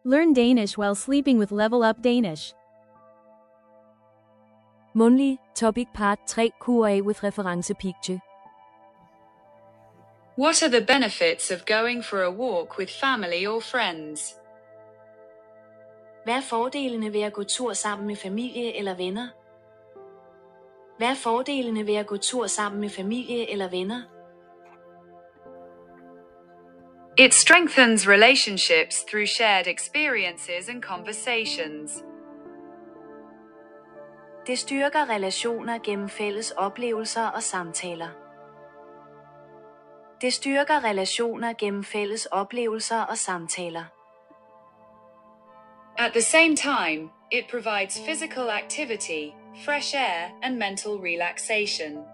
Learn Danish while sleeping with Level Up Danish. Mundtlig, Topic Part 3 Q&A with reference picture. What are the benefits of going for a walk with family or friends? Hvad er fordelene ved at gå tur sammen med familie eller venner? Hvad er fordelene ved at gå tur sammen med familie eller venner? It strengthens relationships through shared experiences and conversations. Det styrker relationer gennem fælles oplevelser og samtaler. Det styrker relationer gennem fælles oplevelser og samtaler. At the same time, it provides physical activity, fresh air, and mental relaxation.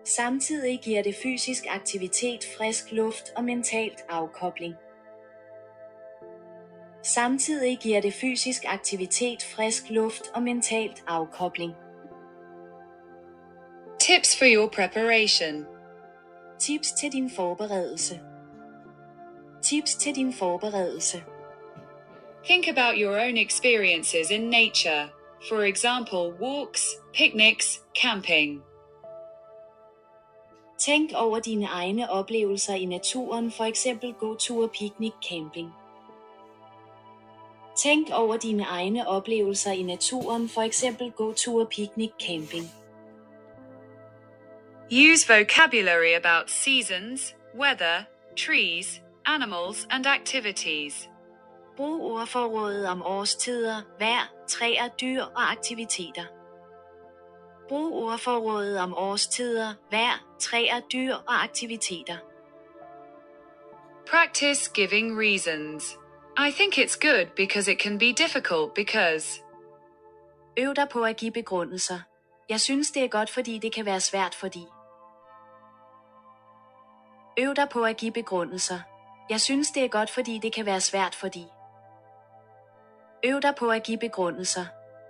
Samtidig giver det fysisk aktivitet, frisk luft og mentalt afkobling. Samtidig giver det fysisk aktivitet, frisk luft og mentalt afkobling. Tips for your preparation. Tips til din forberedelse. Tips til din forberedelse. Think about your own experiences in nature, for example, walks, picnics, camping. Tænk over dine egne oplevelser i naturen, for eksempel gåture, picnic, camping. Tænk over dine egne oplevelser i naturen, for eksempel gåture, picnic, camping. Use vocabulary about seasons, weather, trees, animals, and activities. Brug ordforrådet om årstider, vejr, træer, dyr og aktiviteter. Brug ordforrådet om årstider, vejr, træer, dyr og aktiviteter. Practice giving reasons. I think it's good because it can be difficult because. Øv dig på at give begrundelser. Jeg synes det er godt, fordi det kan være svært, fordi. Øv dig på at give begrundelser. Jeg synes det er godt, fordi det kan være svært, fordi. Øv dig på at give begrundelser.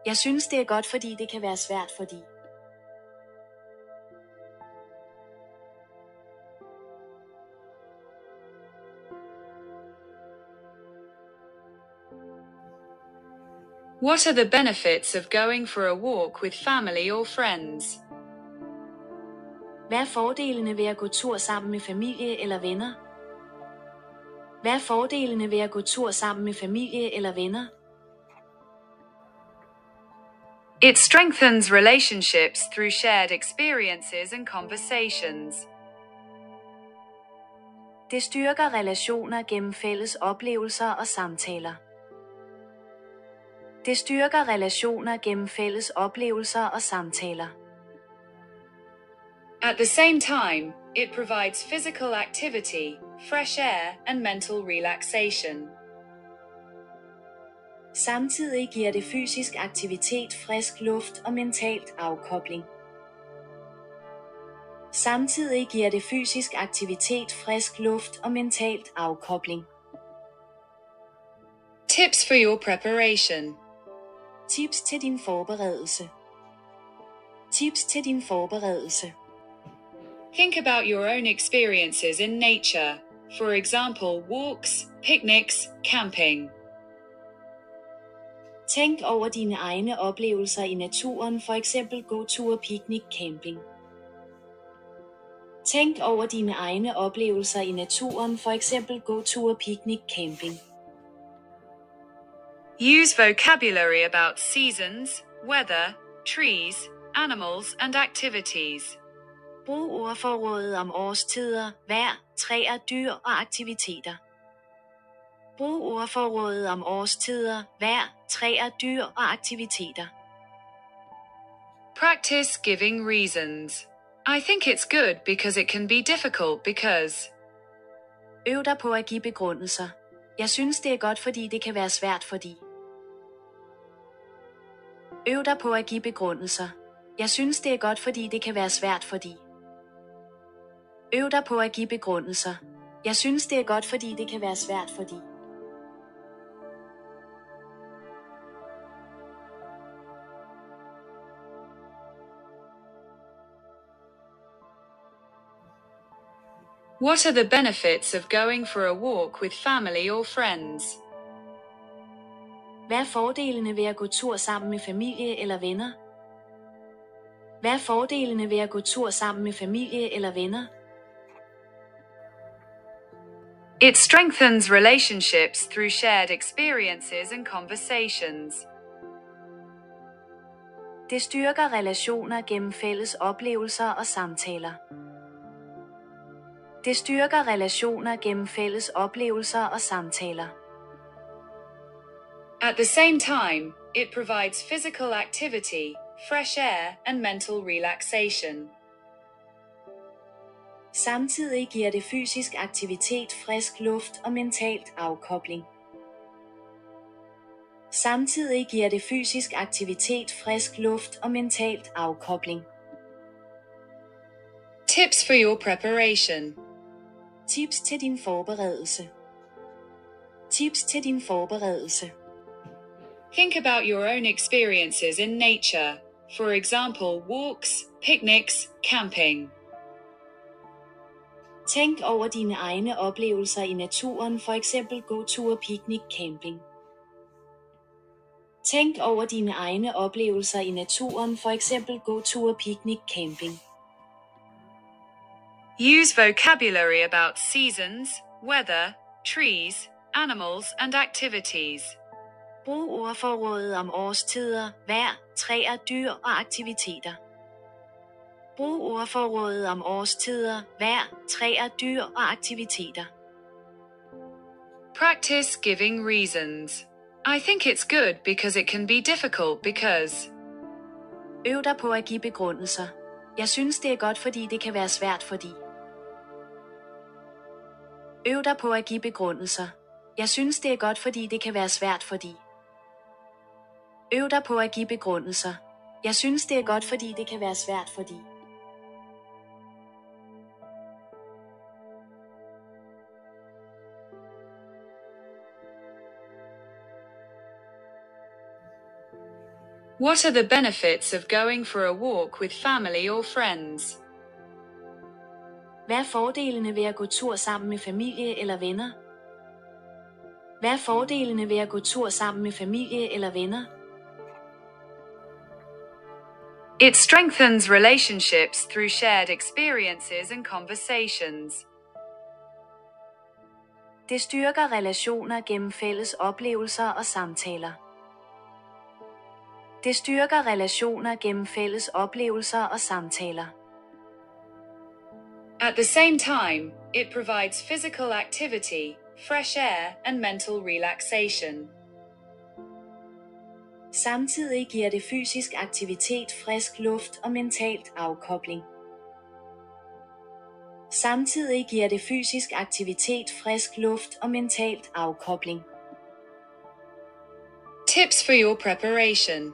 Jeg synes det er godt, fordi det kan være svært, fordi. What are the benefits of going for a walk with family or friends? Hvad er fordelene ved at gå tur sammen med familie eller venner? Hvad er fordelene ved at gå tur sammen med familie eller venner? It strengthens relationships through shared experiences and conversations. Det styrker relationer gennem fælles oplevelser og samtaler. Det styrker relationer gennem fælles oplevelser og samtaler. At the same time, it provides physical activity, fresh air, and mental relaxation. Samtidig giver det fysisk aktivitet, frisk luft og mentalt afkobling. Samtidig giver det fysisk aktivitet, frisk luft og mentalt afkobling. Tips for your preparation. Tips til din forberedelse. Tips til din forberedelse. Think about your own experiences in nature, for example, walks, picnics, camping. Tænk over dine egne oplevelser i naturen, for eksempel gåture, picnic, camping. Tænk over dine egne oplevelser i naturen, for eksempel gåture, picnic, camping. Use vocabulary about seasons, weather, trees, animals, and activities. Brug ordforrådet om årstider, vejr, træer, dyr og aktiviteter. Brug ordforrådet om årstider, vejr, træer, dyr og aktiviteter. Practice giving reasons. I think it's good because it can be difficult because. Øv dig på at give begrundelser. Jeg synes det er godt, fordi det kan være svært, fordi. Øv dig på at give begrundelser. Jeg synes det er godt, fordi det kan være svært, fordi. Øv dig på at give begrundelser. Jeg synes det er godt, fordi det kan være svært, fordi. What are the benefits of going for a walk with family or friends? Hvad er fordelene ved at gå tur sammen med familie eller venner? Hvad er fordelene ved at gå tur sammen med familie eller venner? It strengthens relationships through shared experiences and conversations. Det styrker relationer gennem fælles oplevelser og samtaler. Det styrker relationer gennem fælles oplevelser og samtaler. At the same time, it provides physical activity, fresh air, and mental relaxation. Samtidig giver det fysisk aktivitet, frisk luft og mentalt afkobling. Samtidig giver det fysisk aktivitet, frisk luft og mentalt afkobling. Tips for your preparation. Tips til din forberedelse. Tips til din forberedelse. Think about your own experiences in nature. For example, walks, picnics, camping. Tænk over dine egne oplevelser i naturen, for eksempel gåture, picnic, camping. Tænk over dine egne oplevelser i naturen, for eksempel gåture, picnic, camping. Use vocabulary about seasons, weather, trees, animals, and activities. Brug ordforrådet om årstider, vejr, træer, dyr og aktiviteter. Brug ordforrådet om årstider, vejr, træer, dyr og aktiviteter. Practice giving reasons. I think it's good because it can be difficult because. Øv dig på at give begrundelser. Jeg synes det er godt, fordi det kan være svært, fordi. Øv dig på at give begrundelser. Jeg synes det er godt, fordi det kan være svært, fordi. Øv dig på at give begrundelser. Jeg synes det er godt, fordi det kan være svært, fordi. What are the benefits of going for a walk with family or friends? Hvad er fordelene ved at gå tur sammen med familie eller venner? Hvad er fordelene ved at gå tur sammen med familie eller venner? It strengthens relationships through shared experiences and conversations. Det styrker relationer gennem fælles oplevelser og samtaler. Det styrker relationer gennem fælles oplevelser og samtaler. At the same time, it provides physical activity, fresh air, and mental relaxation. Samtidig giver det fysisk aktivitet, frisk luft og mentalt afkobling. Samtidig giver det fysisk aktivitet, frisk luft og mentalt afkobling. Tips for your preparation.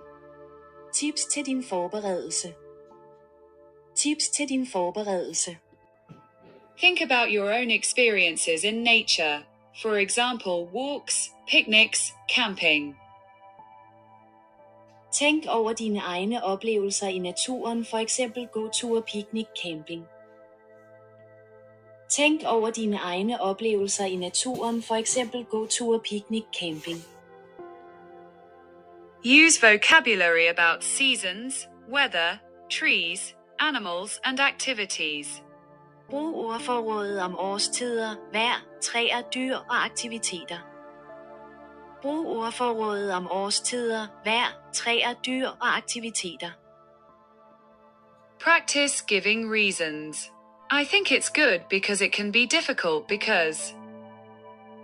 Tips til din forberedelse. Tips til din forberedelse. Think about your own experiences in nature. For example, walks, picnics, camping. Tænk over dine egne oplevelser i naturen, for eksempel gåture, picnic, camping. Tænk over dine egne oplevelser i naturen, for eksempel gåture, picnic, camping. Use vocabulary about seasons, weather, trees, animals, and activities. Brug ordforrådet om årstider, vejr, træer, dyr og aktiviteter. Brug ordforrådet om årstider, vejr, træer, dyr og aktiviteter. Practice giving reasons. I think it's good because it can be difficult because.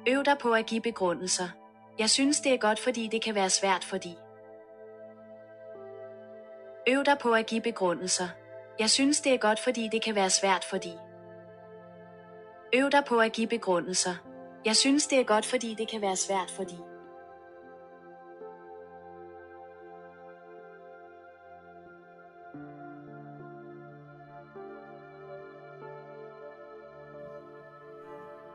Øv dig på at give begrundelser. Jeg synes det er godt, fordi det kan være svært, fordi. Øv dig på at give begrundelser. Jeg synes det er godt, fordi det kan være svært, fordi. Øv dig på at give begrundelser. Jeg synes det er godt, fordi det kan være svært, fordi.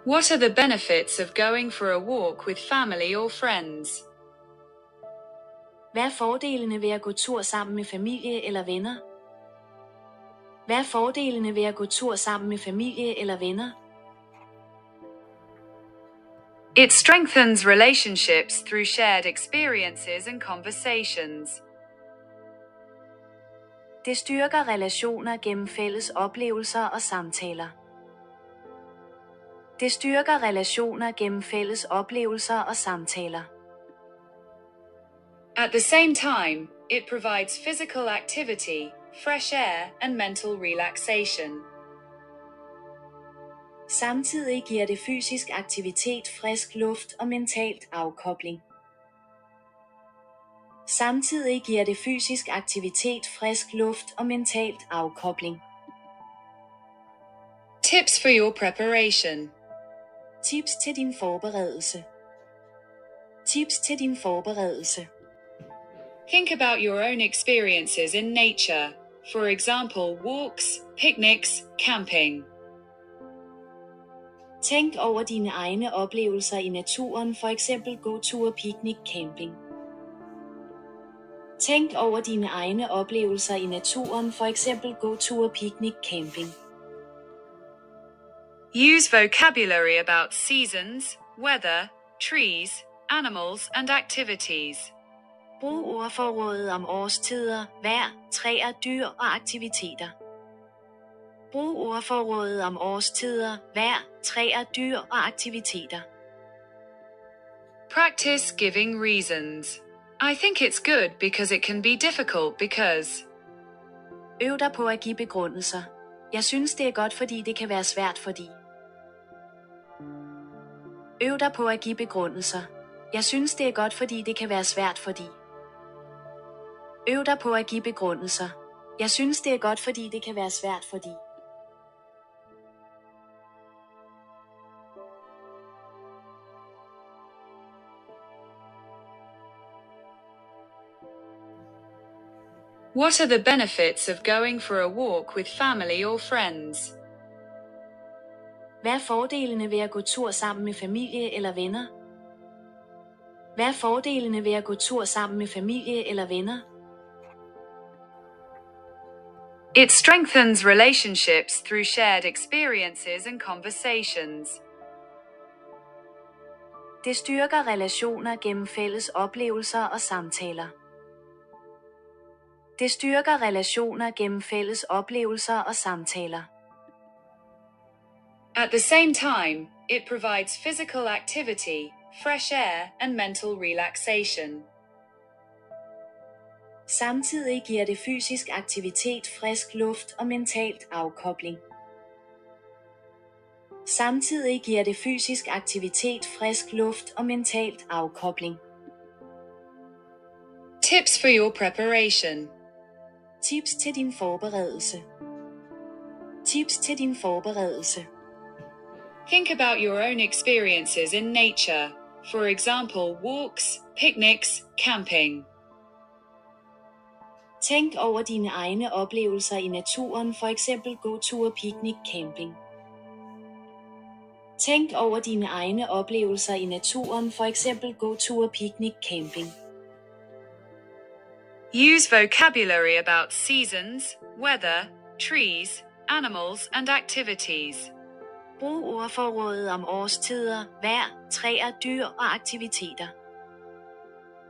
What are the benefits of going for a walk with family or friends? Hvad er fordelene ved at gå tur sammen med familie eller venner? Hvad er fordelene ved at gå tur sammen med familie eller venner? It strengthens relationships through shared experiences and conversations. Det styrker relationer gennem fælles oplevelser og samtaler. Det styrker relationer gennem fælles oplevelser og samtaler. At the same time, it provides physical activity, fresh air, and mental relaxation. Samtidig giver det fysisk aktivitet, frisk luft og mentalt afkobling. Samtidig giver det fysisk aktivitet, frisk luft og mentalt afkobling. Tips for your preparation. Tips til din forberedelse. Tips til din forberedelse. Think about your own experiences in nature, for example, walks, picnics, camping. Tænk over dine egne oplevelser i naturen, for eksempel gåture, picnic, camping. Tænk over dine egne oplevelser i naturen, for eksempel gåture, picnic, camping. Use vocabulary about seasons, weather, trees, animals, and activities. Brug ordforrådet om årstider, vejr, træer, dyr og aktiviteter. Brug ordforrådet om årstider, vejr, træer, dyr og aktiviteter. Practice giving reasons. I think it's good because it can be difficult because. Øv dig på at give begrundelser. Jeg synes det er godt, fordi det kan være svært, fordi. Øv dig på at give begrundelser. Jeg synes det er godt, fordi det kan være svært, fordi. Øv dig på at give begrundelser. Jeg synes det er godt, fordi det kan være svært, fordi. What are the benefits of going for a walk with family or friends? Hvad er fordelene ved at gå tur sammen med familie eller venner? Hvad er fordelene ved at gå tur sammen med familie eller venner? It strengthens relationships through shared experiences and conversations. Det styrker relationer gennem fælles oplevelser og samtaler. Det styrker relationer gennem fælles oplevelser og samtaler. At the same time, it provides physical activity, fresh air, and mental relaxation. Samtidig giver det fysisk aktivitet, frisk luft og mentalt afkobling. Samtidig giver det fysisk aktivitet, frisk luft og mentalt afkobling. Tips for your preparation. Tips til din forberedelse. Tips til din forberedelse. Think about your own experiences in nature, for example, walks, picnics, camping. Tænk over dine egne oplevelser i naturen, for eksempel gåture, picnic, camping. Tænk over dine egne oplevelser i naturen, for eksempel gåture, picnic, camping. Use vocabulary about seasons, weather, trees, animals, and activities. Brug ordforrådet om årstider, vejr, træer, dyr og aktiviteter.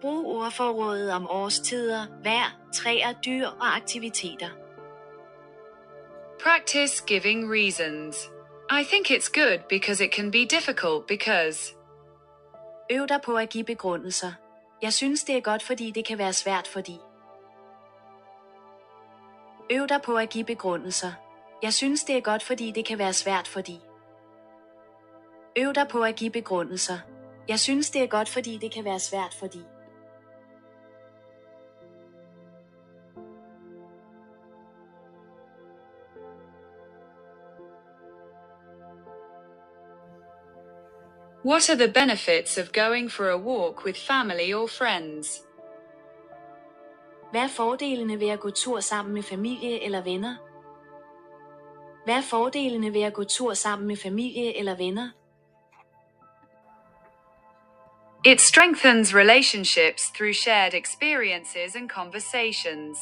Brug ordforrådet om årstider, vejr, træer, dyr og aktiviteter. Practice giving reasons. I think it's good because it can be difficult because. Øv dig på at give begrundelser. Jeg synes det er godt, fordi det kan være svært, fordi. Øv dig på at give begrundelser. Jeg synes det er godt, fordi det kan være svært, fordi. Øv dig på at give begrundelser. Jeg synes det er godt, fordi det kan være svært, fordi. What are the benefits of going for a walk with family or friends? Hvad er fordelene ved at gå tur sammen med familie eller venner? Hvad er fordelene ved at gå tur sammen med familie eller venner? It strengthens relationships through shared experiences and conversations.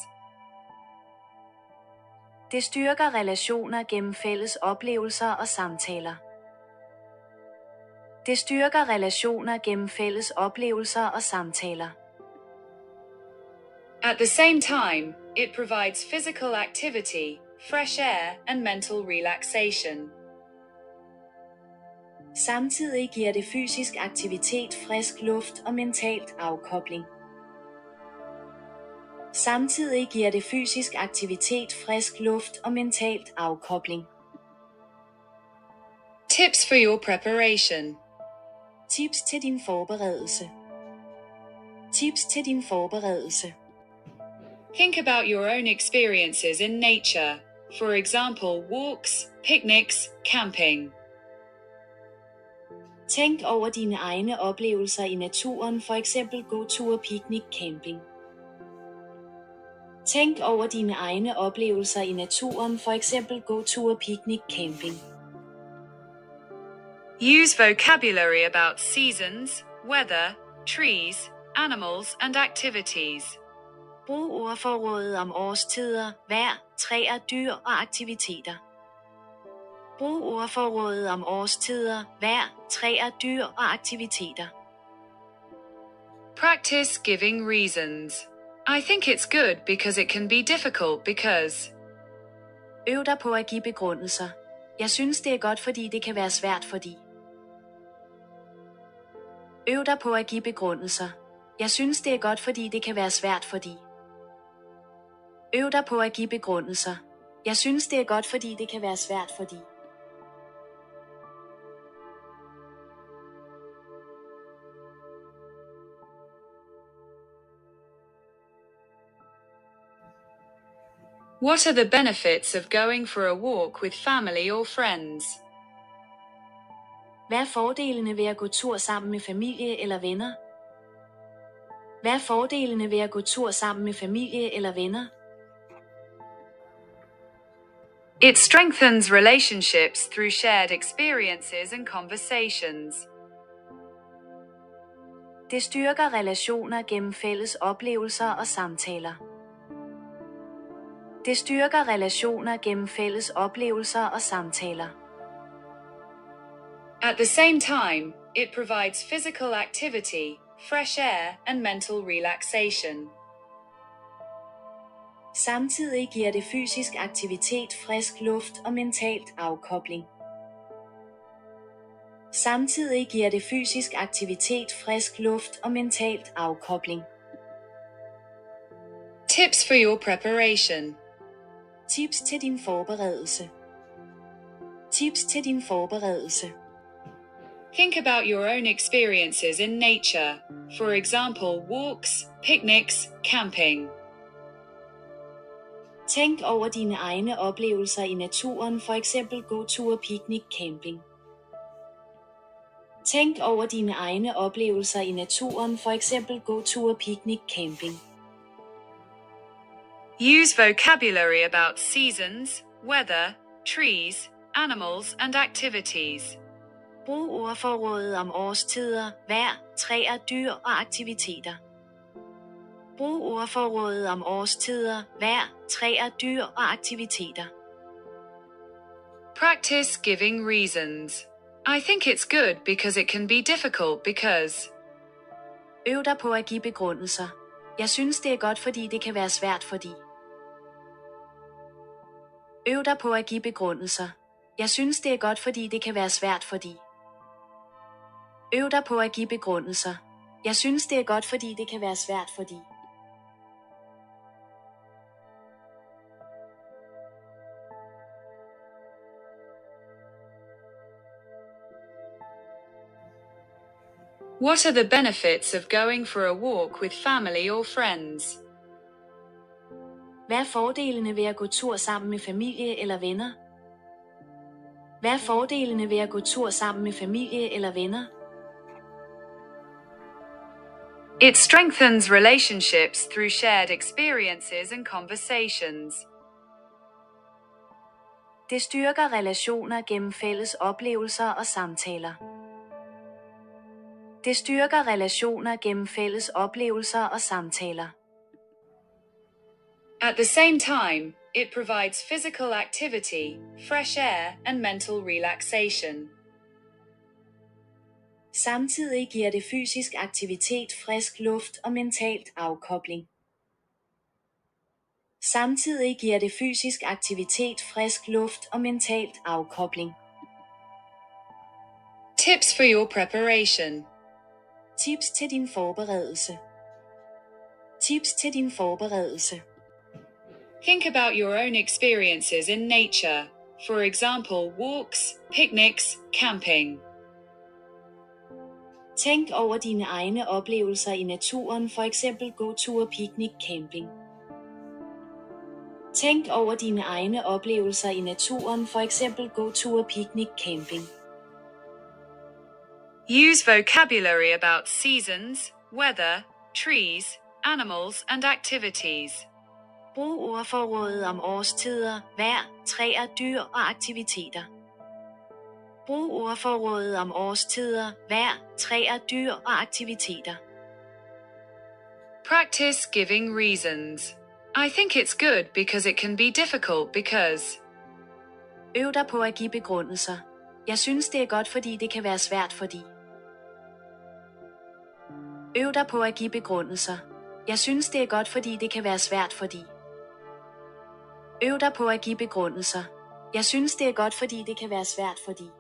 Det styrker relationer gennem fælles oplevelser og samtaler. Det styrker relationer gennem fælles oplevelser og samtaler. At the same time, it provides physical activity, fresh air, and mental relaxation. Samtidig giver det fysisk aktivitet, frisk luft og mentalt afkobling. Samtidig giver det fysisk aktivitet, frisk luft og mentalt afkobling. Tips for your preparation. Tips til din forberedelse. Tips til din forberedelse. Think about your own experiences in nature, for example, walks, picnics, camping. Tænk over dine egne oplevelser i naturen, for eksempel gåture, picnic, camping. Tænk over dine egne oplevelser i naturen, for eksempel gåture, picnic, camping. Use vocabulary about seasons, weather, trees, animals, and activities. Brug ordforrådet om årstider, vejr, træer, dyr og aktiviteter. Brug ordforrådet om årstider, vejr, træer, dyr og aktiviteter. Practice giving reasons. I think it's good because it can be difficult because. Øv dig på at give begrundelser. Jeg synes det er godt, fordi det kan være svært, fordi. Øv dig på at give begrundelser. Jeg synes det er godt, fordi det kan være svært, fordi. Øv dig på at give begrundelser. Jeg synes det er godt, fordi det kan være svært, fordi. What are the benefits of going for a walk with family or friends? Hvad er fordelene ved at gå tur sammen med familie eller venner? Hvad er fordelene ved at gå tur sammen med familie eller venner? It strengthens relationships through shared experiences and conversations. Det styrker relationer gennem fælles oplevelser og samtaler. Det styrker relationer gennem fælles oplevelser og samtaler. At the same time, it provides physical activity, fresh air, and mental relaxation. Samtidig giver det fysisk aktivitet, frisk luft og mentalt afkobling. Samtidig giver det fysisk aktivitet, frisk luft og mentalt afkobling. Tips for your preparation. Tips til din forberedelse. Tips til din forberedelse. Think about your own experiences in nature, for example, walks, picnics, camping. Tænk over dine egne oplevelser i naturen, for eksempel gåture, picnic, camping. Tænk over dine egne oplevelser i naturen, for eksempel gåture, picnic, camping. Use vocabulary about seasons, weather, trees, animals, and activities. Brug ordforrådet om årstider, vejr, træer, dyr og aktiviteter. Brug ordforrådet om årstider, vejr, træer, dyr og aktiviteter. Practice giving reasons. I think it's good because it can be difficult because. Øv dig på at give begrundelser. Jeg synes det er godt, fordi det kan være svært, fordi. Øv dig på at give begrundelser. Jeg synes det er godt, fordi det kan være svært, fordi. Øv dig på at give begrundelser. Jeg synes det er godt, fordi det kan være svært, fordi. What are the benefits of going for a walk with family or friends? Hvad er fordelene ved at gå tur sammen med familie eller venner? Hvad er fordelene ved at gå tur sammen med familie eller venner? It strengthens relationships through shared experiences and conversations. Det styrker relationer gennem fælles oplevelser og samtaler. Det styrker relationer gennem fælles oplevelser og samtaler. At the same time, it provides physical activity, fresh air, and mental relaxation. Samtidig giver det fysisk aktivitet, frisk luft og mentalt afkobling. Samtidig giver det fysisk aktivitet, frisk luft og mentalt afkobling. Tips for your preparation. Tips til din forberedelse. Tips til din forberedelse. Think about your own experiences in nature. For example, walks, picnics, camping. Tænk over dine egne oplevelser i naturen, for eksempel gåture, picnic, camping. Tænk over dine egne oplevelser i naturen, for eksempel gåture, picnic, camping. Use vocabulary about seasons, weather, trees, animals and activities. Brug ordforrådet om årstider, vejr, træer, dyr og aktiviteter. Brug ordforrådet om årstider, vejr, træer, dyr og aktiviteter. Practice giving reasons. I think it's good because it can be difficult because. Øv dig på at give begrundelser. Jeg synes det er godt, fordi det kan være svært, fordi. Øv dig på at give begrundelser. Jeg synes det er godt, fordi det kan være svært, fordi. Øv dig på at give begrundelser. Jeg synes det er godt, fordi det kan være svært, fordi.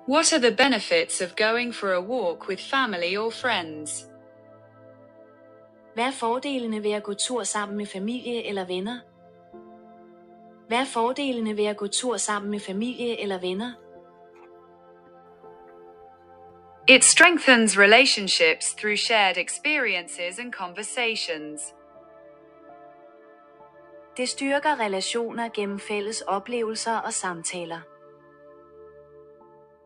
What are the benefits of going for a walk with family or friends? Hvad er fordelene ved at gå tur sammen med familie eller venner? Hvad er fordelene ved at gå tur sammen med familie eller venner? It strengthens relationships through shared experiences and conversations. Det styrker relationer gennem fælles oplevelser og samtaler.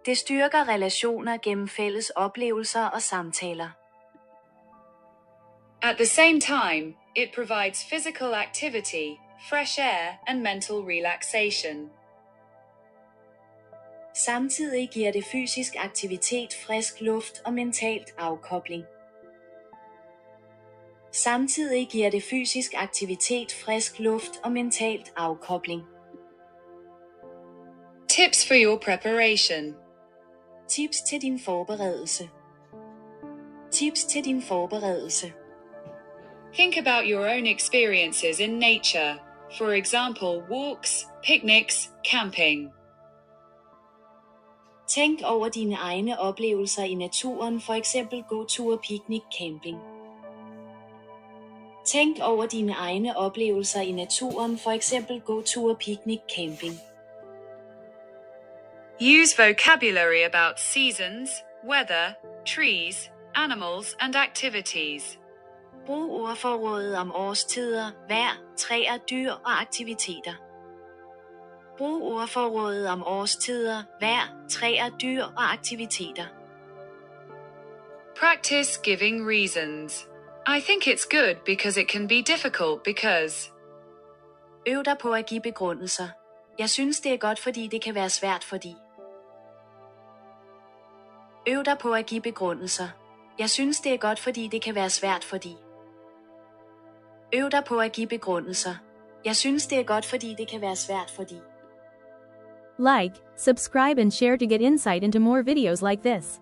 Det styrker relationer gennem fælles oplevelser og samtaler. At the same time, it provides physical activity, fresh air and mental relaxation. Samtidig giver det fysisk aktivitet, frisk luft og mentalt afkobling. Samtidig giver det fysisk aktivitet, frisk luft og mentalt afkobling. Tips for your preparation. Tips til din forberedelse. Tips til din forberedelse. Think about your own experiences in nature. For example, walks, picnics, camping. Tænk over dine egne oplevelser i naturen, for eksempel gåture, picnic, camping. Tænk over dine egne oplevelser i naturen, for eksempel gåture, picnic, camping. Use vocabulary about seasons, weather, trees, animals and activities. Brug ordforrådet om årstider, vejr, træer, dyr og aktiviteter. Brug ordforrådet om årstider, vejr, træer, dyr og aktiviteter. Practice giving reasons. I think it's good because it can be difficult because. Øv dig på at give begrundelser. Jeg synes det er godt, fordi det kan være svært, fordi. Øv dig på at give begrundelser. Jeg synes det er godt, fordi det kan være svært, fordi. Øv dig på at give begrundelser. Jeg synes det er godt, fordi det kan være svært, fordi. Like, subscribe and share to get insight into more videos like this.